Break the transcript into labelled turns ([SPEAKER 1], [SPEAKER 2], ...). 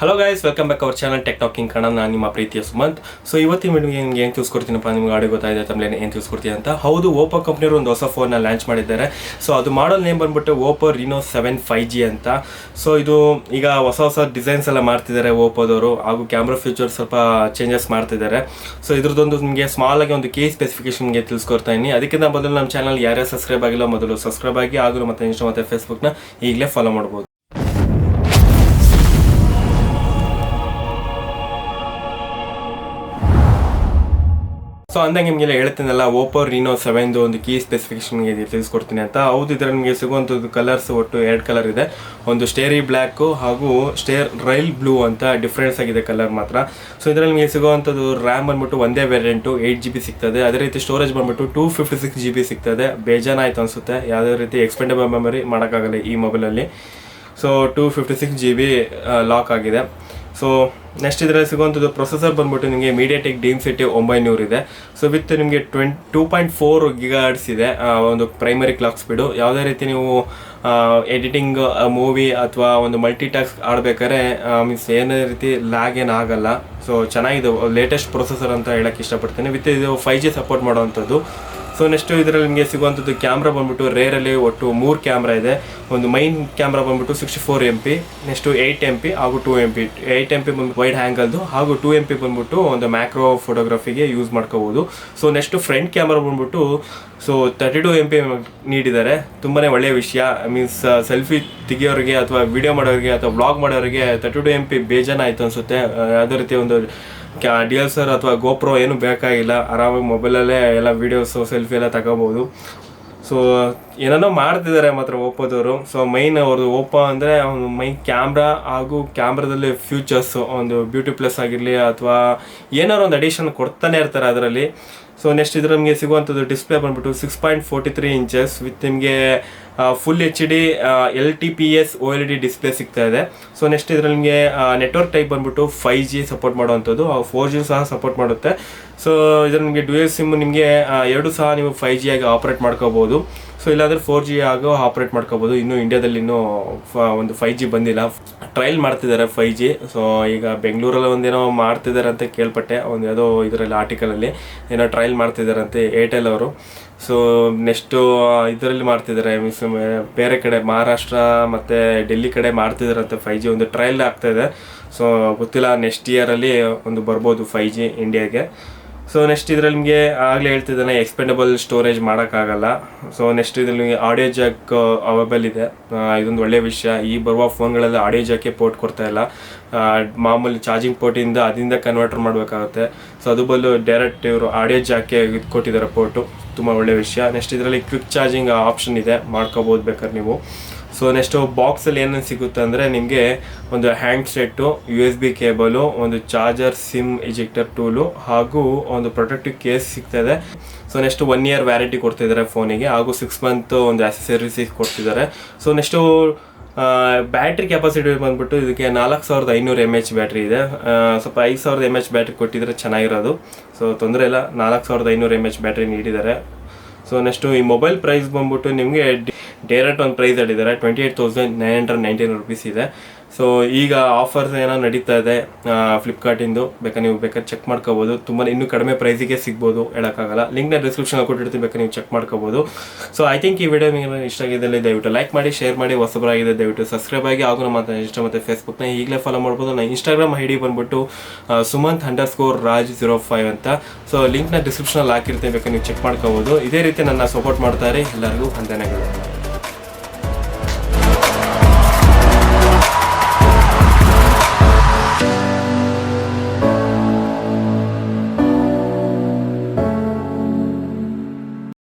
[SPEAKER 1] Hello guys, welcome back our channel tech talking Kannada. ನಾನು ನಿಮ್ಮ ಪ್ರೀತಿಯ ಸುಮಂತ್. ಸೊ ಇವತ್ತಿನ ವಿಡಿಯೋಗೆ ನಿಮ್ಗೆ ಏನು ತಿಳಿಸ್ಕೊಡ್ತೀನಪ್ಪ, ನಿಮ್ಗೆ ಆಡಿಯೋ ಗೊತ್ತಾಯಿದೆ ತಮ್ಮಲ್ಲಿ ಏನು ತಿಳಿಸ್ಕೊಡ್ತೀನಿ ಅಂತ. ಹೌದು, ಓಪೋ ಕಂಪ್ನಿಯವರು ಒಂದು ಹೊಸ ಫೋನ್ನ ಲಾಂಚ್ ಮಾಡಿದ್ದಾರೆ. ಸೊ ಅದು ಮಾಡಲ್ ನೇಮ್ ಬಂದ್ಬಿಟ್ಟು OPPO Reno 7 5G ಅಂತ. ಸೊ ಇದು ಈಗ ಹೊಸ ಡಿಸೈನ್ಸ್ ಎಲ್ಲ ಮಾಡ್ತಿದ್ದಾರೆ ಓಪೋದವರು, ಹಾಗೂ ಕ್ಯಾಮ್ರಾ ಫೀಚರ್ಸ್ ಸ್ವಲ್ಪ ಚೇಂಜಸ್ ಮಾಡ್ತಿದ್ದಾರೆ. ಸೊ ಇದ್ರದ್ದೊಂದು ನಿಮಗೆ ಸ್ಮಾಲ್ ಆಗಿ ಒಂದು ಕೀ ಸ್ಪೆಸಿಫಿಕೇಶನ್ಗೆ ತಿಳಿಸ್ಕೊಡ್ತಾ ಇದ್ದೀನಿ. ಅದಕ್ಕಿಂತ ಮೊದಲು ನಮ್ಮ ಚಾನಲ್ ಯಾರ್ಯಾರು ಸಬ್ಸ್ಕ್ರೈಬ್ ಆಗಿಲ್ಲ ಮೊದಲು ಸಬ್ಸ್ಕ್ರೈಬ್ ಆಗಿ, ಹಾಗೂ ಮತ್ತು ಇನ್ಸ್ಟಾ ಮತ್ತು ಫೇಸ್ಬುಕ್ನ ಈಗಲೇ ಫಾಲೋ ಮಾಡ್ಬೋದು. ಸೊ ಅಂದಂಗೆ ನಿಮಗೆಲ್ಲ ಹೇಳ್ತೀನಲ್ಲ, OPPO Reno 7 ಒಂದು ಕೀ ಸ್ಪೆಸಿಫಿಕೇಶನ್ಗೆ ತಿಳಿಸ್ಕೊಡ್ತೀನಿ ಅಂತ. ಹೌದು, ಇದರಲ್ಲಿ ನಿಮಗೆ ಸಿಗುವಂಥದ್ದು ಕಲರ್ಸ್ ಒಟ್ಟು 2 ಕಲರ್ ಇದೆ. ಒಂದು ಸ್ಟೇರಿ ಬ್ಲ್ಯಾಕು ಹಾಗೂ ರೈಲ್ ಬ್ಲೂ ಅಂತ ಡಿಫ್ರೆನ್ಸ್ ಆಗಿದೆ ಕಲರ್ ಮಾತ್ರ. ಸೊ ಇದರಲ್ಲಿ ನಿಮಗೆ ಸಿಗುವಂಥದ್ದು ರ್ಯಾಮ್ ಬಂದ್ಬಿಟ್ಟು ಒಂದೇ ವೇರಿಯಂಟು 8GB ಸಿಗ್ತದೆ. ಅದೇ ರೀತಿ ಸ್ಟೋರೇಜ್ ಬಂದ್ಬಿಟ್ಟು 256GB ಸಿಗ್ತದೆ. ಬೇಜಾನಾಯ್ತು ಅನಿಸುತ್ತೆ, ಯಾವುದೇ ರೀತಿ ಎಕ್ಸ್ಪೆಂಡಬಲ್ ಮೆಮೊರಿ ಮಾಡೋಕ್ಕಾಗಲ್ಲ ಈ ಮೊಬೈಲಲ್ಲಿ. ಸೊ 256GB ಲಾಕ್ ಆಗಿದೆ. ಸೊ ನೆಕ್ಸ್ಟ್ ಇದರಲ್ಲಿ ಸಿಗುವಂಥದ್ದು ಪ್ರೊಸೆಸರ್ ಬಂದ್ಬಿಟ್ಟು ನಿಮಗೆ MediaTek Dimensity 900 ಇದೆ. ಸೊ ವಿತ್ ನಿಮಗೆ 2.4 GHz ಇದೆ ಒಂದು ಪ್ರೈಮರಿ ಕ್ಲಾಕ್ ಸ್ಪೀಡು. ಯಾವುದೇ ರೀತಿ ನೀವು ಎಡಿಟಿಂಗ್ ಮೂವಿ ಅಥವಾ ಒಂದು ಮಲ್ಟಿಟಾಸ್ಕ್ ಆಡಬೇಕಾದ್ರೆ ಮೀನ್ಸ್ ಏನೇ ರೀತಿ ಲ್ಯಾಗ್ ಏನು ಆಗಲ್ಲ. ಸೊ ಚೆನ್ನಾಗಿದೆ, ಲೇಟೆಸ್ಟ್ ಪ್ರೊಸೆಸರ್ ಅಂತ ಹೇಳಕ್ಕೆ ಇಷ್ಟಪಡ್ತೀನಿ. ವಿತ್ ಇದು 5G ಸಪೋರ್ಟ್ ಮಾಡುವಂಥದ್ದು. ಸೊ ನೆಕ್ಸ್ಟು ಇದರಲ್ಲಿ ನಿಮಗೆ ಸಿಗುವಂಥದ್ದು ಕ್ಯಾಮ್ರಾ ಬಂದ್ಬಿಟ್ಟು ರೇರಲ್ಲಿ ಒಟ್ಟು 3 ಕ್ಯಾಮ್ರಾ ಇದೆ. ಒಂದು ಮೈನ್ ಕ್ಯಾಮ್ರಾ ಬಂದ್ಬಿಟ್ಟು 64 MP, ನೆಕ್ಸ್ಟು 8 MP ಹಾಗೂ 2 MP. 8 MP ಬಂದ್ಬಿಟ್ಟು ವೈಡ್ ಆ್ಯಂಗಲ್ದು, ಹಾಗೂ 2 MP ಬಂದ್ಬಿಟ್ಟು ಒಂದು ಮ್ಯಾಕ್ರೋ ಫೋಟೋಗ್ರಫಿಗೆ ಯೂಸ್ ಮಾಡ್ಕೋಬೋದು. ಸೊ ನೆಕ್ಸ್ಟು ಫ್ರಂಟ್ ಕ್ಯಾಮ್ರಾ ಬಂದ್ಬಿಟ್ಟು 32 MP ನೀಡಿದ್ದಾರೆ. ತುಂಬಾ ಒಳ್ಳೆಯ ವಿಷಯ. ಮೀನ್ಸ್ ಸೆಲ್ಫಿ ತೆಗಿಯೋರಿಗೆ ಅಥವಾ ವಿಡಿಯೋ ಮಾಡೋರಿಗೆ ಅಥವಾ ಬ್ಲಾಗ್ ಮಾಡೋರಿಗೆ 32 MP ಬೇಜಾನಾಯಿತು ಅನಿಸುತ್ತೆ. ಯಾವುದೇ ರೀತಿ ಒಂದು DSLR ಅಥವಾ GoPro ಏನು ಬೇಕಾಗಿಲ್ಲ, ಆರಾಮಾಗಿ ಮೊಬೈಲಲ್ಲೇ ಎಲ್ಲ ವೀಡಿಯೋಸು ಸೆಲ್ಫಿ ಎಲ್ಲ ತಗೋಬೋದು. ಸೊ ಏನೇನೋ ಮಾಡ್ತಿದ್ದಾರೆ ಮಾತ್ರ ಓಪೋದವರು. ಸೊ ಮೈನ್ ಅವ್ರದ್ದು ಓಪೋ ಅಂದರೆ ಒಂದು ಮೈನ್ ಕ್ಯಾಮ್ರಾ ಹಾಗೂ ಕ್ಯಾಮ್ರಾದಲ್ಲಿ ಫ್ಯೂಚರ್ಸು ಒಂದು ಬ್ಯೂಟಿ ಪ್ಲಸ್ ಆಗಿರಲಿ ಅಥವಾ ಏನಾದ್ರು ಒಂದು ಅಡಿಷನ್ ಕೊಡ್ತಾನೆ ಇರ್ತಾರೆ ಅದರಲ್ಲಿ. ಸೊ ನೆಕ್ಸ್ಟ್ ಇದ್ರ ನಿಮಗೆ ಸಿಗುವಂಥದ್ದು ಡಿಸ್ಪ್ಲೇ ಬಂದ್ಬಿಟ್ಟು 6.43 ಇಂಚಸ್ ವಿತ್ ನಿಮಗೆ full HD LTPS OLED display ಸಿಗ್ತಾ ಇದೆ. ಸೊ ನೆಕ್ಸ್ಟ್ ಇದರಲ್ಲಿ ನಿಮಗೆ ನೆಟ್ವರ್ಕ್ ಟೈಪ್ ಬಂದ್ಬಿಟ್ಟು 5G ಸಪೋರ್ಟ್ ಮಾಡುವಂಥದ್ದು, 4G ಸಹ ಸಪೋರ್ಟ್ ಮಾಡುತ್ತೆ. ಸೊ ಇದರಲ್ಲಿ ನಿಮಗೆ ಡ್ಯುಯಲ್ ಸಿಮ್ ನಿಮಗೆ 2 ಸಹ ನೀವು 5G ಆಗಿ ಆಪ್ರೇಟ್ ಮಾಡ್ಕೋಬೋದು. ಸೊ ಇಲ್ಲಾಂದರೆ 4G ಆಗೋ ಆಪ್ರೇಟ್ ಮಾಡ್ಕೋಬೋದು. ಇನ್ನೂ ಇಂಡಿಯಾದಲ್ಲಿ ಇನ್ನೂ ಒಂದು 5G ಬಂದಿಲ್ಲ, ಟ್ರಯಲ್ ಮಾಡ್ತಿದ್ದಾರೆ 5G. ಸೊ ಈಗ ಬೆಂಗಳೂರಲ್ಲಿ ಒಂದೇನೋ ಮಾಡ್ತಿದ್ದಾರೆ ಅಂತ ಕೇಳ್ಪಟ್ಟೆ, ಒಂದು ಯಾವುದೋ ಇದರಲ್ಲಿ ಆರ್ಟಿಕಲಲ್ಲಿ ಏನೋ ಟ್ರಯಲ್ ಮಾಡ್ತಿದ್ದಾರಂತೆ ಏರ್ಟೆಲ್ ಅವರು. ಸೊ ನೆಕ್ಸ್ಟು ಇದರಲ್ಲಿ ಮಾಡ್ತಿದ್ದಾರೆ, ಮೀನ್ಸ್ ಬೇರೆ ಕಡೆ ಮಹಾರಾಷ್ಟ್ರ ಮತ್ತು ಡೆಲ್ಲಿ ಕಡೆ ಮಾಡ್ತಿದ್ದಾರಂತೆ 5G ಒಂದು ಟ್ರಯಲ್ ಆಗ್ತಾಯಿದೆ. ಸೊ ಗೊತ್ತಿಲ್ಲ, ನೆಕ್ಸ್ಟ್ ಇಯರಲ್ಲಿ ಒಂದು ಬರ್ಬೋದು 5G ಇಂಡಿಯಾಗೆ. ಸೊ ನೆಕ್ಸ್ಟ್ ಇದರಲ್ಲಿ ನಿಮಗೆ ಆಗಲೇ ಹೇಳ್ತಿದ್ದಾನೆ ಎಕ್ಸ್ಪೆಂಡಬಲ್ ಸ್ಟೋರೇಜ್ ಮಾಡೋಕ್ಕಾಗಲ್ಲ. ಸೊ ನೆಕ್ಸ್ಟ್ ಇದರಲ್ಲಿ ನಿಮಗೆ ಆಡಿಯೋ ಜಾಕ್ ಅವೈಲೇಬಲ್ ಇದೆ. ಇದೊಂದು ಒಳ್ಳೆಯ ವಿಷಯ. ಈ ಬರುವ ಫೋನ್ಗಳಲ್ಲಿ ಆಡಿಯೋ ಜಾಕೆ ಪೋರ್ಟ್ ಕೊಡ್ತಾ ಇಲ್ಲ, ಮಾಮೂಲಿ ಚಾರ್ಜಿಂಗ್ ಪೋರ್ಟಿಂದ ಅದರಿಂದ ಕನ್ವರ್ಟರ್ ಮಾಡಬೇಕಾಗುತ್ತೆ. ಸೊ ಅದು ಬದಲು ಡೈರೆಕ್ಟ್ ಇವರು ಆಡಿಯೋ ಜಾಕೆ ಇದು ಕೊಟ್ಟಿದ್ದಾರೆ ಪೋರ್ಟು, ತುಂಬ ಒಳ್ಳೆಯ ವಿಷಯ. ನೆಕ್ಸ್ಟ್ ಇದರಲ್ಲಿ ಕ್ವಿಕ್ ಚಾರ್ಜಿಂಗ್ ಆಪ್ಷನ್ ಇದೆ, ಮಾಡ್ಕೋಬೋದು ಬೇಕಾದ್ರೆ ನೀವು. ಸೊ ನೆಕ್ಸ್ಟು ಬಾಕ್ಸಲ್ಲಿ ಏನೇನು ಸಿಗುತ್ತೆ ಅಂದರೆ ನಿಮಗೆ ಒಂದು ಹ್ಯಾಂಡ್ ಸೆಟ್ಟು, USB ಕೇಬಲು, ಒಂದು ಚಾರ್ಜರ್, ಸಿಮ್ ಎಜೆಕ್ಟರ್ ಟೂಲು ಹಾಗೂ ಒಂದು ಪ್ರೊಟೆಕ್ಟಿವ್ ಕೇಸ್ ಸಿಗ್ತಾಯಿದೆ. ಸೊ ನೆಕ್ಸ್ಟು 1 year ವ್ಯಾರಂಟಿ ಕೊಡ್ತಿದ್ದಾರೆ ಫೋನಿಗೆ, ಹಾಗೂ 6 month ಒಂದು ಆಕ್ಸೆಸರೀಸ್ ಕೊಡ್ತಿದ್ದಾರೆ. ಸೊ ನೆಕ್ಸ್ಟು ಬ್ಯಾಟ್ರಿ ಕೆಪಾಸಿಟಿ ಬಂದ್ಬಿಟ್ಟು ಇದಕ್ಕೆ 4500 mAh ಬ್ಯಾಟ್ರಿ ಇದೆ. ಸ್ವಲ್ಪ 5000 mAh ಬ್ಯಾಟ್ರಿ ಕೊಟ್ಟಿದ್ರೆ ಚೆನ್ನಾಗಿರೋದು. ಸೊ ತೊಂದರೆ ಇಲ್ಲ, 4500 mAh ಬ್ಯಾಟ್ರಿ ನೀಡಿದ್ದಾರೆ. ಸೊ ನೆಕ್ಸ್ಟು ಈ ಮೊಬೈಲ್ ಪ್ರೈಸ್ ಬಂದ್ಬಿಟ್ಟು ನಿಮಗೆ ಡೈರೆಕ್ಟ್ ಒಂದು ಪ್ರೈಸ್ ಹೇಳಿದ್ದಾರೆ, 28,919 rupees ಇದೆ. ಸೊ ಈಗ ಆಫರ್ಸ್ ಏನೋ ನಡೀತಾ ಇದೆ ಫ್ಲಿಪ್ಕಾರ್ಟಿಂದು, ನೀವು ಬೇಕಾದ್ರೆ ಚೆಕ್ ಮಾಡ್ಕೋಬೋದು. ತುಂಬ ಇನ್ನೂ ಕಡಿಮೆ ಪ್ರೈಸಿಗೆ ಸಿಗ್ಬೋದು, ಹೇಳೋಕ್ಕಾಗಲ್ಲ. ಲಿಂಕ್ನ ಡಿಸ್ಕ್ರಿಪ್ಷನ್ ಕೊಟ್ಟಿರ್ತೀನಿ, ಬೇಕಾದ್ರೆ ನೀವು ಚೆಕ್ ಮಾಡ್ಕೋಬೋದು. ಸೊ ಐ ಥಿಂಕ್ ಈ ವಿಡಿಯೋ ನಿಮಗೆ ಇಷ್ಟ ಆಗಿದ್ದಲ್ಲಿ ದಯವಿಟ್ಟು ಲೈಕ್ ಮಾಡಿ, ಶೇರ್ ಮಾಡಿ, ಹೊಸಬರಾಗಿದೆ ದಯವಿಟ್ಟು ಸಬ್ಸ್ಕ್ರೈಬ್ ಆಗಿ, ಹಾಗೂ ನಮ್ಮ ಇನ್ಸ್ಟಾ ಮತ್ತು ಫೇಸ್ಬುಕ್ನ ಈಗಲೇ ಫಾಲೋ ಮಾಡ್ಬೋದು. ನನ್ನ ಇನ್ಸ್ಟಾಗ್ರಾಮ್ ID ಬಂದ್ಬಿಟ್ಟು Sumanth_Raj05 ಅಂತ. ಸೊ ಲಿಂಕ್ನ ಡಿಸ್ಕ್ರಿಪ್ಷನಲ್ಲಿ ಹಾಕಿರ್ತೀನಿ, ಬೇಕಾದ್ರೆ ನೀವು ಚೆಕ್ ಮಾಡ್ಕೋಬೋದು. ಇದೇ ರೀತಿ ನನ್ನ ಸಪೋರ್ಟ್ ಮಾಡ್ತಾರೆ. ಎಲ್ಲರಿಗೂ ವಂದನೆಗಳು.